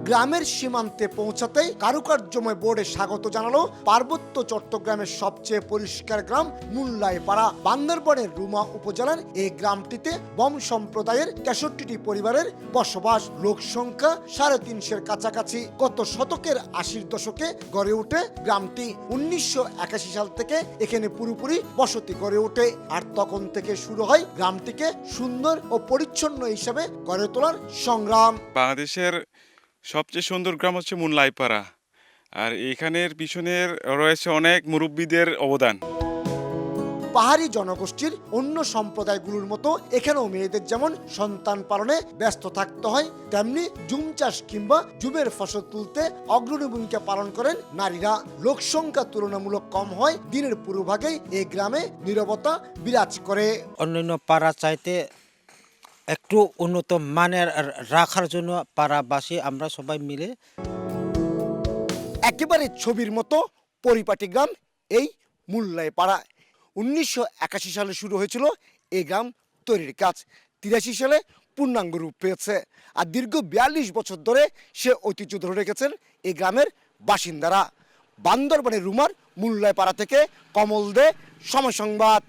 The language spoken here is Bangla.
গ্রামের সীমান্তে পৌঁছাতেই কারুকার্যময় বোর্ডে স্বাগত জানালো পার্বত্য চট্টগ্রামের সবচেয়ে পরিষ্কার গ্রাম মুল্লাইপাড়া। বান্দরবানের রুমা উপজেলার এই গ্রামটিতে বম সম্প্রদায়ের ৬৩টি পরিবারের বসবাস। লোক সংখ্যা ৩৫০-এর কাছাকাছি। গত শতকের ৮০ দশকে গড়ে ওঠে গ্রামটি। ১৯৮১ সাল থেকে এখানে পুরোপুরি বসতি গড়ে ওঠে। আর তখন থেকে শুরু হয় গ্রামটিকে সুন্দর ও পরিচ্ছন্ন হিসেবে গড়ে তোলার সংগ্রাম। বাংলাদেশের সবচেয়ে সুন্দর গ্রাম হচ্ছে মুল্লাইপাড়া। আর এখানের পিছনের রয়েছে অনেক মুরব্বীদের অবদান। পাহাড়ি জনগোষ্ঠীর অন্য সম্প্রদায়গুলোর মতো এখানেও মেয়েদের যেমন সন্তান পালনে ব্যস্ত থাকতে হয়, তেমনি জুম চাষ কিংবা জুমের ফসল তুলতে অগ্রণী ভূমিকা পালন করেন নারীরা। লোকসংখ্যা তুলনামূলক কম হয়, দিনের পুরোভাগেই এই গ্রামে নীরবতা বিরাজ করে। অন্যান্য পাড়া চাইতে একটু উন্নত মানের রাখার জন্য পাড়াবাসী আমরা সবাই মিলে একেবারে ছবির মতো পরিপাটি গ্রাম এই মুল্লাইপাড়া। ১৯৮১ সালে শুরু হয়েছিল এই গ্রাম তৈরির কাজ। ৮৩ সালে পূর্ণাঙ্গ রূপ পেয়েছে। আর দীর্ঘ ৪২ বছর ধরে সে ঐতিহ্য ধরে রেখেছেন এই গ্রামের বাসিন্দারা। বান্দরবানের রুমার মুল্লাইপাড়া থেকে কমল দে, সময় সংবাদ।